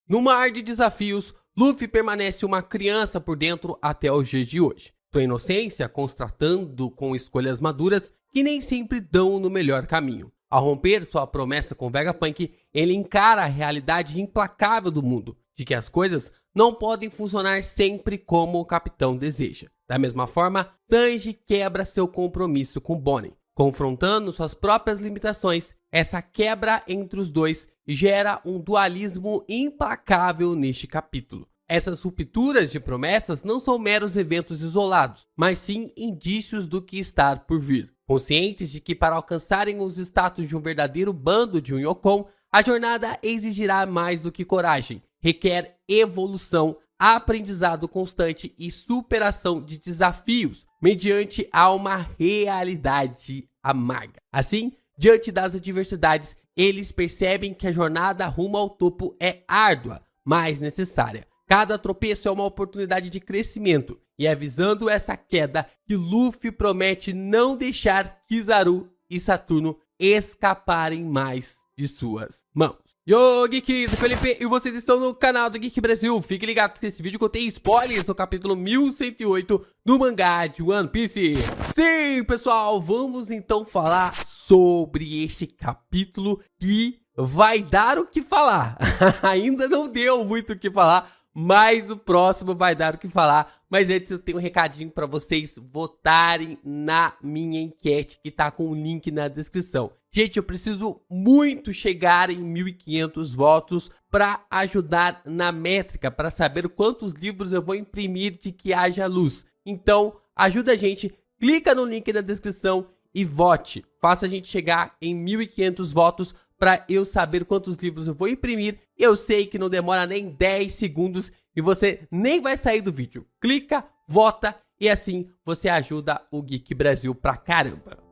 No mar de desafios, Luffy permanece uma criança por dentro até os dias de hoje. Sua inocência constatando com escolhas maduras que nem sempre dão no melhor caminho. Ao romper sua promessa com Vegapunk, ele encara a realidade implacável do mundo, de que as coisas não podem funcionar sempre como o capitão deseja. Da mesma forma, Sanji quebra seu compromisso com Bonnie, confrontando suas próprias limitações. Essa quebra entre os dois gera um dualismo implacável neste capítulo. Essas rupturas de promessas não são meros eventos isolados, mas sim indícios do que está por vir. Conscientes de que para alcançarem os status de um verdadeiro bando de um Yokon, a jornada exigirá mais do que coragem, requer evolução, aprendizado constante e superação de desafios mediante a uma realidade amarga. Assim, diante das adversidades, eles percebem que a jornada rumo ao topo é árdua, mas necessária. Cada tropeço é uma oportunidade de crescimento, e é visando essa queda que Luffy promete não deixar Kizaru e Saturno escaparem mais de suas mãos. Yo, Geeks, eu sou o Felipe e vocês estão no canal do Geek Brasil. Fiquem ligados que esse vídeo contém spoilers no capítulo 1108 do mangá de One Piece. Sim, pessoal, vamos então falar sobre este capítulo que vai dar o que falar. Ainda não deu muito o que falar, mas o próximo vai dar o que falar. Mas antes eu tenho um recadinho para vocês votarem na minha enquete que tá com o link na descrição. Gente, eu preciso muito chegar em 1.500 votos para ajudar na métrica, para saber quantos livros eu vou imprimir de que haja luz. Então, ajuda a gente, clica no link na descrição e vote. Faça a gente chegar em 1.500 votos para eu saber quantos livros eu vou imprimir. Eu sei que não demora nem 10 segundos e você nem vai sair do vídeo. Clica, vota e assim você ajuda o Geek Brasil pra caramba.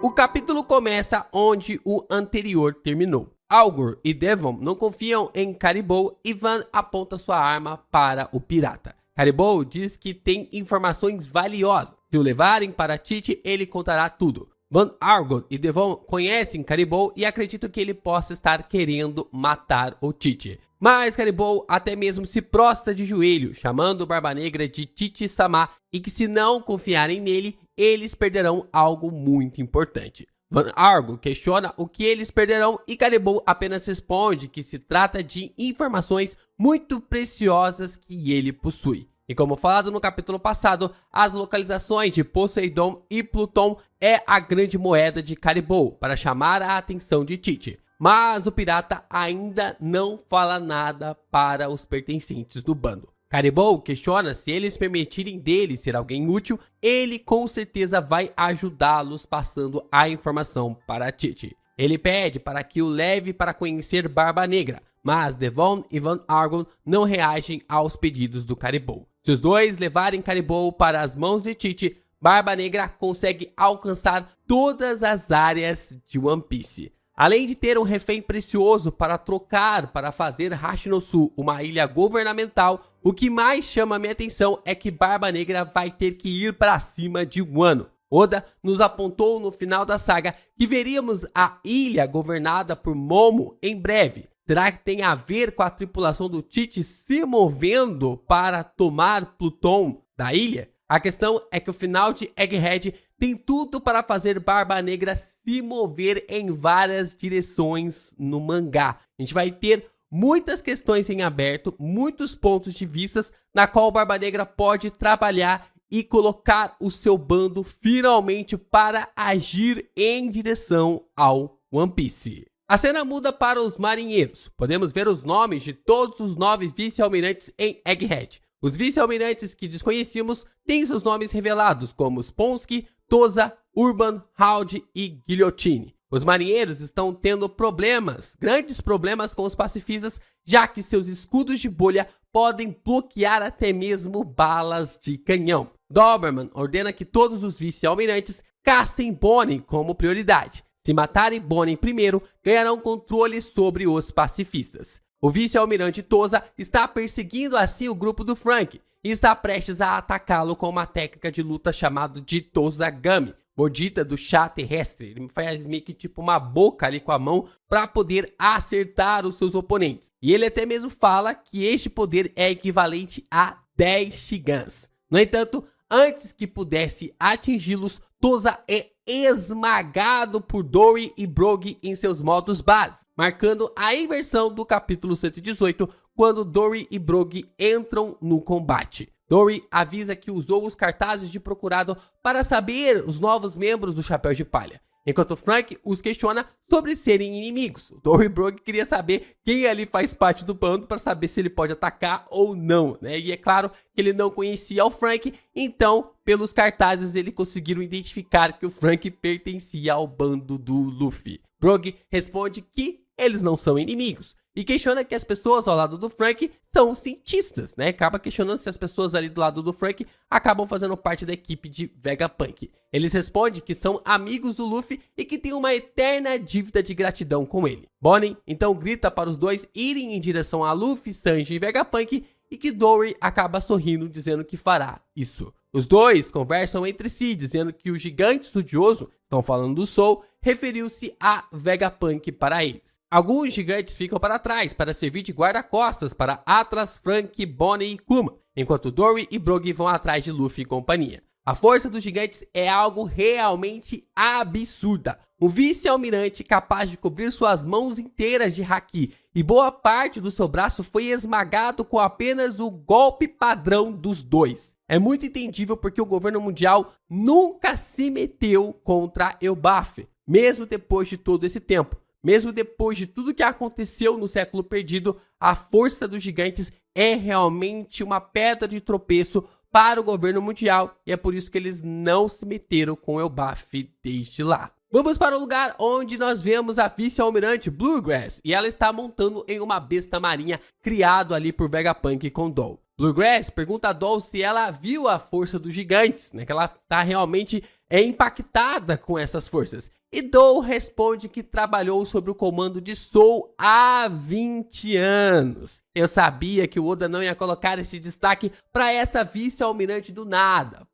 O capítulo começa onde o anterior terminou. Algor e Devon não confiam em Caribou e Van aponta sua arma para o pirata. Caribou diz que tem informações valiosas. Se o levarem para Tite, ele contará tudo. Van Argon e Devon conhecem Caribou e acreditam que ele possa estar querendo matar o Tite. Mas Caribou até mesmo se prostra de joelho, chamando Barba Negra de Tite-sama e que se não confiarem nele, eles perderão algo muito importante. Van Argon questiona o que eles perderão e Caribou apenas responde que se trata de informações muito preciosas que ele possui. E como falado no capítulo passado, as localizações de Poseidon e Pluton é a grande moeda de Caribou para chamar a atenção de Tite. Mas o pirata ainda não fala nada para os pertencentes do bando. Caribou questiona se eles permitirem dele ser alguém útil, ele com certeza vai ajudá-los passando a informação para Tite. Ele pede para que o leve para conhecer Barba Negra, mas Devon e Van Argon não reagem aos pedidos do Caribou. Se os dois levarem Caribou para as mãos de Tite, Barba Negra consegue alcançar todas as áreas de One Piece. Além de ter um refém precioso para trocar para fazer Hashinosu uma ilha governamental, o que mais chama minha atenção é que Barba Negra vai ter que ir para cima de Wano. Oda nos apontou no final da saga que veríamos a ilha governada por Momo em breve. Será que tem a ver com a tripulação do Tite se movendo para tomar Pluton da ilha? A questão é que o final de Egghead tem tudo para fazer Barba Negra se mover em várias direções no mangá. A gente vai ter muitas questões em aberto, muitos pontos de vista na qual Barba Negra pode trabalhar e colocar o seu bando finalmente para agir em direção ao One Piece. A cena muda para os marinheiros. Podemos ver os nomes de todos os 9 vice-almirantes em Egghead. Os vice-almirantes que desconhecíamos têm seus nomes revelados, como Sponsky, Toza, Urban, Howdy e Guillotine. Os marinheiros estão tendo problemas, grandes problemas com os pacifistas, já que seus escudos de bolha podem bloquear até mesmo balas de canhão. Doberman ordena que todos os vice-almirantes caçem Bonnie como prioridade. Se matarem Bonnie primeiro, ganharão controle sobre os pacifistas. O vice-almirante Toza está perseguindo assim o grupo do Frank e está prestes a atacá-lo com uma técnica de luta chamada de Tozagami, mordida do chá terrestre. Ele faz meio que tipo uma boca ali com a mão para poder acertar os seus oponentes. E ele até mesmo fala que este poder é equivalente a 10 Shigans. No entanto, antes que pudesse atingi-los, Toza é esmagado por Dory e Brogy em seus modos base, marcando a inversão do capítulo 118, quando Dory e Brogy entram no combate. Dory avisa que usou os cartazes de procurado para saber os novos membros do Chapéu de Palha, enquanto Frank os questiona sobre serem inimigos. Dory e Brogy queria saber quem ali faz parte do bando para saber se ele pode atacar ou não, né? E é claro que ele não conhecia o Frank, então pelos cartazes eles conseguiram identificar que o Frank pertencia ao bando do Luffy. Brogy responde que eles não são inimigos e questiona que as pessoas ao lado do Frank são cientistas, né? Acaba questionando se as pessoas ali do lado do Frank acabam fazendo parte da equipe de Vegapunk. Eles respondem que são amigos do Luffy e que têm uma eterna dívida de gratidão com ele. Bonnie então grita para os dois irem em direção a Luffy, Sanji e Vegapunk e que Dory acaba sorrindo dizendo que fará isso. Os dois conversam entre si, dizendo que o gigante estudioso, estão falando do Soul, referiu-se a Vegapunk para eles. Alguns gigantes ficam para trás para servir de guarda-costas para Atlas, Frank, Bonnie e Kuma, enquanto Dory e Brogy vão atrás de Luffy e companhia. A força dos gigantes é algo realmente absurda. Um vice-almirante capaz de cobrir suas mãos inteiras de haki e boa parte do seu braço foi esmagado com apenas o golpe padrão dos dois. É muito entendível porque o governo mundial nunca se meteu contra Elbaf, mesmo depois de todo esse tempo. Mesmo depois de tudo que aconteceu no século perdido, a força dos gigantes é realmente uma pedra de tropeço para o governo mundial e é por isso que eles não se meteram com Elbaf desde lá. Vamos para o lugar onde nós vemos a vice-almirante Bluegrass e ela está montando em uma besta marinha criado ali por Vegapunk com Doll. Bluegrass pergunta a Doll se ela viu a força dos gigantes, né, que ela está realmente impactada com essas forças. E Doll responde que trabalhou sob o comando de Soul há 20 anos. Eu sabia que o Oda não ia colocar esse destaque para essa vice-almirante do nada.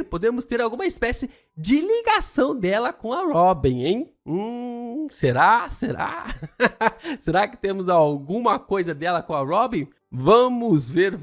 Podemos ter alguma espécie de ligação dela com a Robin, hein? Será? Será que temos alguma coisa dela com a Robin? Vamos ver.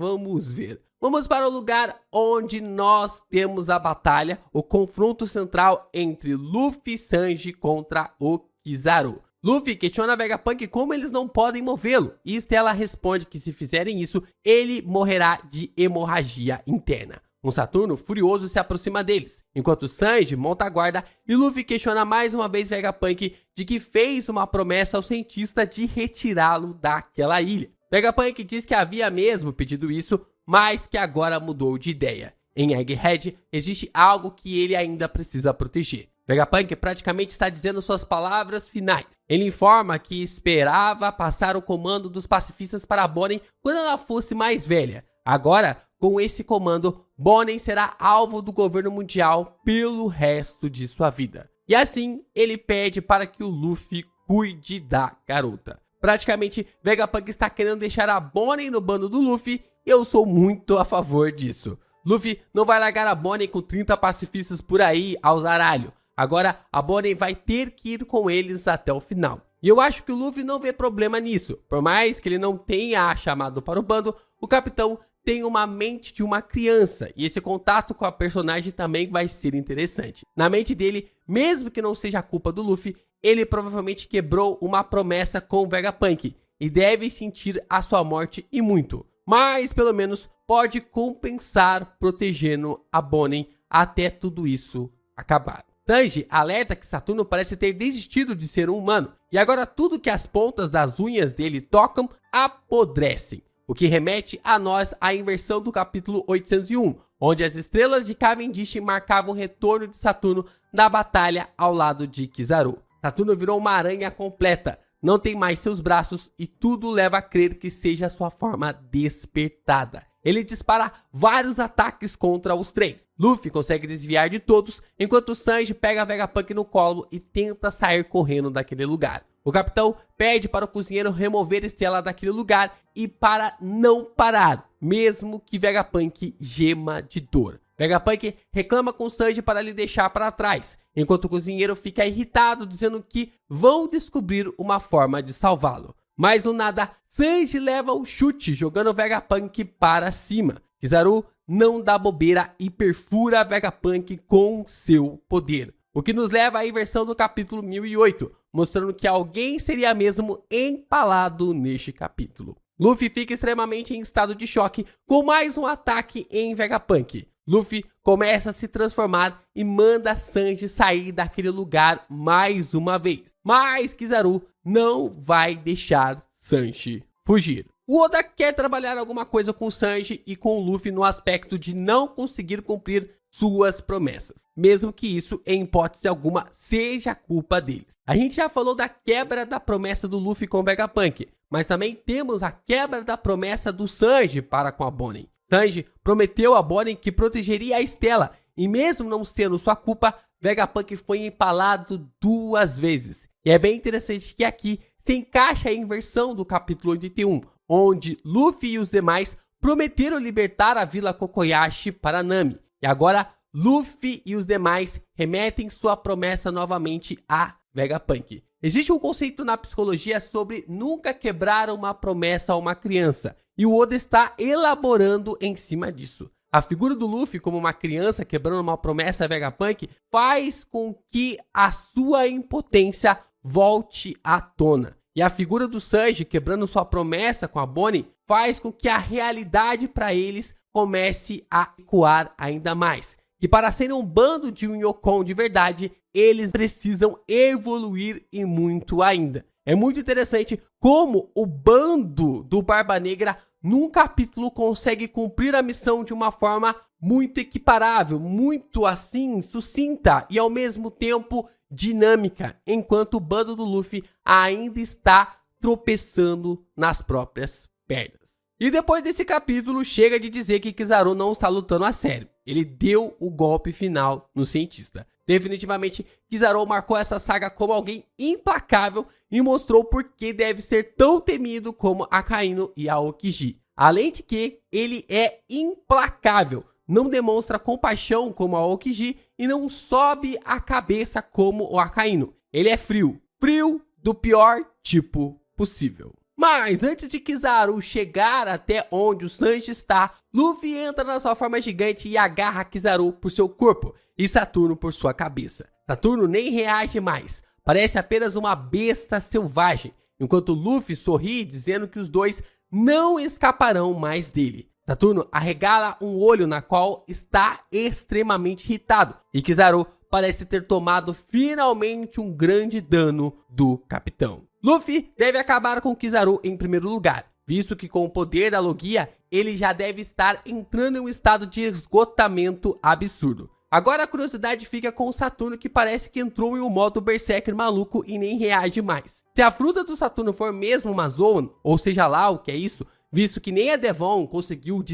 Vamos para o lugar onde nós temos a batalha, o confronto central entre Luffy e Sanji contra o Kizaru. Luffy questiona a Vegapunk como eles não podem movê-lo, e Stella responde que se fizerem isso, ele morrerá de hemorragia interna. Um Saturno furioso se aproxima deles, enquanto Sanji monta a guarda e Luffy questiona mais uma vez Vegapunk de que fez uma promessa ao cientista de retirá-lo daquela ilha. Vegapunk diz que havia mesmo pedido isso, mas que agora mudou de ideia. Em Egghead existe algo que ele ainda precisa proteger. Vegapunk praticamente está dizendo suas palavras finais. Ele informa que esperava passar o comando dos pacifistas para Bonnie quando ela fosse mais velha. Agora, com esse comando, Bonnie será alvo do governo mundial pelo resto de sua vida. E assim, ele pede para que o Luffy cuide da garota. Praticamente, Vegapunk está querendo deixar a Bonnie no bando do Luffy e eu sou muito a favor disso. Luffy não vai largar a Bonnie com 30 pacifistas por aí ao zaralho. Agora, a Bonnie vai ter que ir com eles até o final. E eu acho que o Luffy não vê problema nisso. Por mais que ele não tenha a chamado para o bando, o capitão tem uma mente de uma criança. E esse contato com a personagem também vai ser interessante. Na mente dele, mesmo que não seja culpa do Luffy, ele provavelmente quebrou uma promessa com o Vegapunk. E deve sentir a sua morte e muito. Mas pelo menos pode compensar protegendo a Bonnie até tudo isso acabar. Sanji alerta que Saturno parece ter desistido de ser um humano, e agora tudo que as pontas das unhas dele tocam apodrecem, o que remete a nós à inversão do capítulo 801, onde as estrelas de Cavendish marcavam o retorno de Saturno na batalha ao lado de Kizaru. Saturno virou uma aranha completa, não tem mais seus braços e tudo leva a crer que seja sua forma despertada. Ele dispara vários ataques contra os três. Luffy consegue desviar de todos, enquanto Sanji pega a Vegapunk no colo e tenta sair correndo daquele lugar. O capitão pede para o cozinheiro remover Stella daquele lugar e para não parar, mesmo que Vegapunk gema de dor. Vegapunk reclama com Sanji para lhe deixar para trás, enquanto o cozinheiro fica irritado dizendo que vão descobrir uma forma de salvá-lo. Mas no nada, Sanji leva o chute jogando Vegapunk para cima. Kizaru não dá bobeira e perfura Vegapunk com seu poder. O que nos leva à inversão do capítulo 1008, mostrando que alguém seria mesmo empalado neste capítulo. Luffy fica extremamente em estado de choque com mais um ataque em Vegapunk. Luffy começa a se transformar e manda Sanji sair daquele lugar mais uma vez. Mas Kizaru não vai deixar Sanji fugir. O Oda quer trabalhar alguma coisa com Sanji e com Luffy no aspecto de não conseguir cumprir suas promessas, mesmo que isso, em hipótese alguma, seja culpa deles. A gente já falou da quebra da promessa do Luffy com Vegapunk, mas também temos a quebra da promessa do Sanji para com a Bonnie. Sanji prometeu a Bonnie que protegeria a Stella, e mesmo não sendo sua culpa, Vegapunk foi empalado 2 vezes. E é bem interessante que aqui se encaixa a inversão do capítulo 81, onde Luffy e os demais prometeram libertar a Vila Kokoyashi para Nami. E agora Luffy e os demais remetem sua promessa novamente a Vegapunk. Existe um conceito na psicologia sobre nunca quebrar uma promessa a uma criança, e o Oda está elaborando em cima disso. A figura do Luffy como uma criança quebrando uma promessa a Vegapunk faz com que a sua impotência volte à tona. E a figura do Sanji quebrando sua promessa com a Bonnie faz com que a realidade para eles comece a ecoar ainda mais. Que para serem um bando de Yokon de verdade, eles precisam evoluir e muito ainda. É muito interessante como o bando do Barba Negra num capítulo consegue cumprir a missão de uma forma muito equiparável, muito assim, sucinta e ao mesmo tempo dinâmica, enquanto o bando do Luffy ainda está tropeçando nas próprias pernas. E depois desse capítulo, chega de dizer que Kizaru não está lutando a sério. Ele deu o golpe final no cientista. Definitivamente, Kizaru marcou essa saga como alguém implacável e mostrou por que deve ser tão temido como Akainu e Aokiji. Além de que ele é implacável, não demonstra compaixão como Aokiji e não sobe a cabeça como o Akainu. Ele é frio, frio do pior tipo possível. Mas antes de Kizaru chegar até onde o Sanji está, Luffy entra na sua forma gigante e agarra Kizaru por seu corpo e Saturno por sua cabeça. Saturno nem reage mais, parece apenas uma besta selvagem, enquanto Luffy sorri dizendo que os dois não escaparão mais dele. Saturno arregala um olho na qual está extremamente irritado e Kizaru parece ter tomado finalmente um grande dano do capitão. Luffy deve acabar com Kizaru em primeiro lugar, visto que com o poder da Logia, ele já deve estar entrando em um estado de esgotamento absurdo. Agora a curiosidade fica com o Saturno, que parece que entrou em um modo Berserker maluco e nem reage mais. Se a fruta do Saturno for mesmo uma Zoan, ou seja lá o que é isso, visto que nem a Devon conseguiu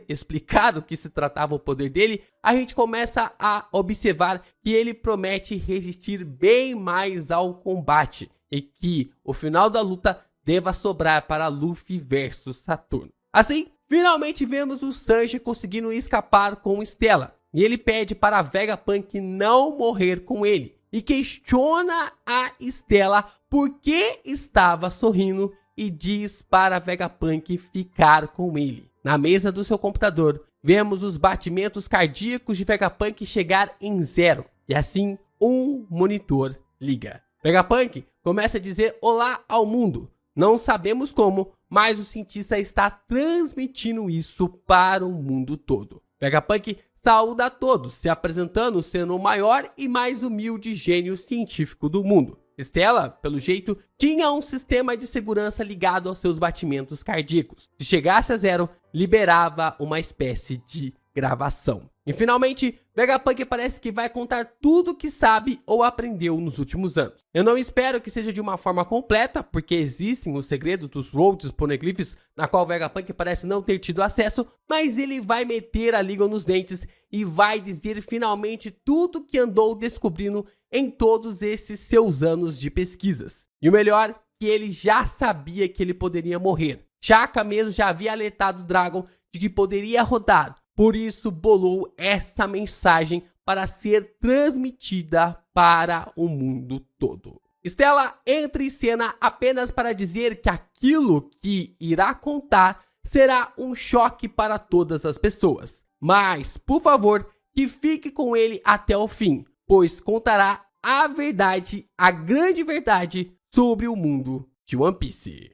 explicar o que se tratava o poder dele, a gente começa a observar que ele promete resistir bem mais ao combate e que o final da luta deva sobrar para Luffy versus Saturno. Assim, finalmente vemos o Sanji conseguindo escapar com Stella, e ele pede para Vegapunk não morrer com ele, e questiona a Stella por que estava sorrindo e diz para Vegapunk ficar com ele. Na mesa do seu computador, vemos os batimentos cardíacos de Vegapunk chegar em 0, e assim um monitor liga. Vegapunk começa a dizer olá ao mundo. Não sabemos como, mas o cientista está transmitindo isso para o mundo todo. Vegapunk saúda a todos, se apresentando sendo o maior e mais humilde gênio científico do mundo. Stella, pelo jeito, tinha um sistema de segurança ligado aos seus batimentos cardíacos. Se chegasse a 0, liberava uma espécie de gravação. E finalmente, Vegapunk parece que vai contar tudo o que sabe ou aprendeu nos últimos anos. Eu não espero que seja de uma forma completa, porque existem os segredos dos Rhodes Poneglyphs, na qual Vegapunk parece não ter tido acesso, mas ele vai meter a língua nos dentes e vai dizer finalmente tudo que andou descobrindo em todos esses seus anos de pesquisas. E o melhor, que ele já sabia que ele poderia morrer. Shaka mesmo já havia alertado Dragon de que poderia rodar por isso bolou essa mensagem para ser transmitida para o mundo todo. Stella entra em cena apenas para dizer que aquilo que irá contar será um choque para todas as pessoas. Mas, por favor, que fique com ele até o fim, pois contará a verdade, a grande verdade sobre o mundo de One Piece.